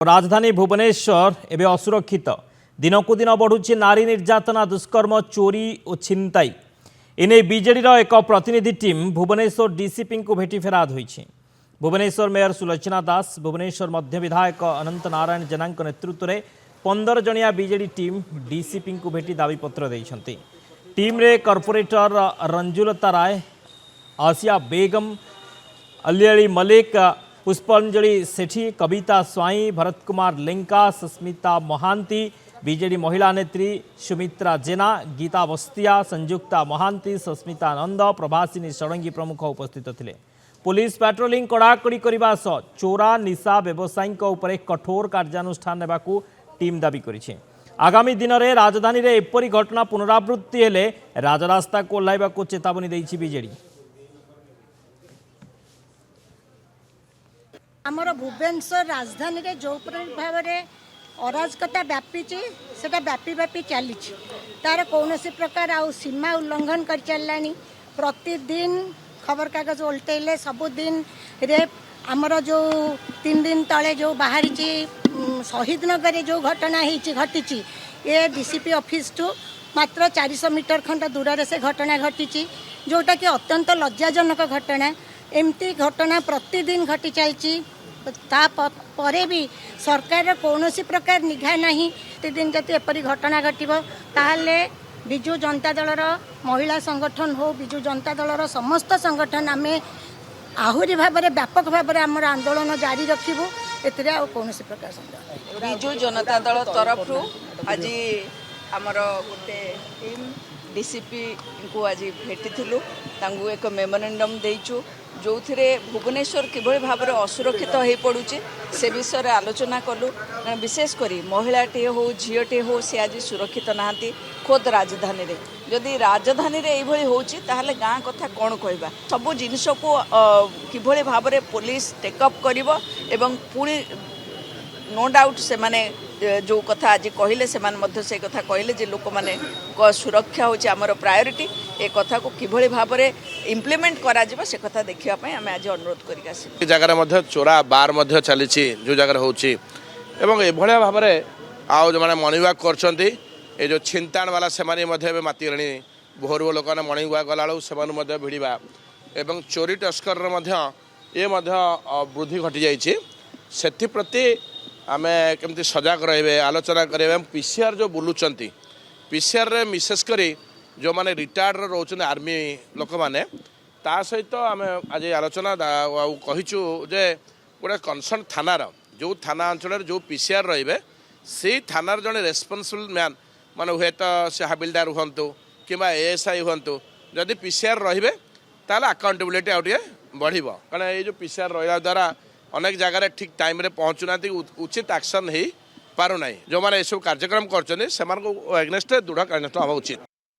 राजधानी भुवनेश्वर एवं असुरक्षित दिनकू दिन बढ़ुची नारी निर्यातना दुष्कर्म चोरी और छिनताई एने बीजेडी एक प्रतिनिधि टीम भुवनेश्वर डीसीपी को भेटी फेराद होईछि। भुवनेश्वर मेयर सुलोचना दास भुवनेश्वर मध्य विधायक अनंत नारायण जेना नेतृत्व में 15 जणिया बीजेडी टीम डीसीपी को भेटी दाबीपत्र देइछन्ति। टीम रे कॉर्पोरेटर रंजुलता राय, आसिया बेगम, अलियाली मलिक, पुष्पांजलि सेठी, कविता स्वाई, भरत कुमार लेंका, सस्मिता महांती, बीजेडी महिला नेत्री सुमित्रा जेना, गीता बस्तिया, संयुक्ता महांती, सस्मिता नंद, प्रभासिनी षडंगी प्रमुख उपस्थित थिले। पुलिस पेट्रोलिंग कड़ाकड़ी करने सह चोरा निशा व्यवसायी उपरे कठोर कार्यानुष्ठान नेबाकू टीम दाबी करिछि। आगामी दिन में राजधानी रे एपरी घटना पुनरावृत्ति हेले राजरास्ता को ओह्लाइबाकू चेतावनी देइछि बीजेडी। आमर भुवनेश्वर राजधानी रे जो भाव में अराजकता व्यापी सेटा व्यापी व्यापी चली तार कौन प्रकार आ सीमा उल्लंघन कर चललानी। प्रतिदिन खबर कागज उल्टेले सबुदिन रे आमर जो 3 दिन तले जो बाहरी शहीद नगर जो घटना घटी ये डीसीपी ऑफिस टू मात्र 400 मीटर खंड दूर से घटना घटी जोटा कि अत्यंत लज्जाजनक घटना। एमती घटना प्रतिदिन घटी चलती तापरे भी सरकार कौन प्रकार निघा नहीं। प्रतिदिन जब एपरी घटना घटव ताहले विजु जनता दलर महिला संगठन हो विजु जनता दलर समस्त संगठन आमे आहुरी भाव में व्यापक भाव में आमर आंदोलन जारी रखिबू। एतिरे आ कौन प्रकार विजु जनता दल तरफ आज आमर गोटे टीम डीसीपी को आज भेटी एक मेमोरेंडम देचु जो थे भुवनेश्वर किभली भाव में असुरक्षित हो पड़ुचे से विषय में आलोचना कलु। विशेषकर महिलाटे हो झीटे हो सी आज सुरक्षित नहांती खोद राजधानी रे। जदि राजधानी रे एभली होची ताहले गाँ कथा कौन कहबा। सबु जिनिस को किभली भाव में पुलिस टेकअप करिवो एवं पुणी नो डाउट से माने जो कथा आज कहले से कथा कहले जे लोक माने सुरक्षा होची आमर प्रायोरिटी। ए कथा को किभली भाव में इम्प्लीमेंट करा जिवो से कथा देखिया पई हमें आज अनुरोध करिक आसी। जगह मध्य चोरा बार मध्य चली जो जगह होची एवं एभलिया भाव में आउ जो माने मॉर्निंग वॉक करछंती ए जो छिनताण वाला से माने मध्य मातीगणी भोर लोक मैंने मॉर्निंग वॉक गला से भिड़ा एवं चोरी टस्कर ये वृद्धि घटी जाइए। से आम केमती सजग रे आलोचना करें। पीसीआर जो बुलूंट पीसीआर रे विशेषकर जो मैंने रिटायर्ड रोचन आर्मी लोक मैंने ता सहित आम आज आलोचना कहीचु जे गोटे कनसर्न थानार जो थाना अंचल जो पीसीआर रे से थानार जड़े रेस्पॉन्सिबल मैन माने हुए तो से हाबिलदार हूँ कि एएसआई हूँ जदि पीसीआर रे ताल अकाउंटेबिलिटी आउ बढ़ कारण ये जो पीसीआर रहा द्वारा अनेक जगह ठीक टाइम रे पहुँचुना उचित एक्शन हो पारना। जो मैंने यह सब कार्यक्रम कर एगेन्स्ट दृढ़ कार्यानुष्ठान हवा उचित।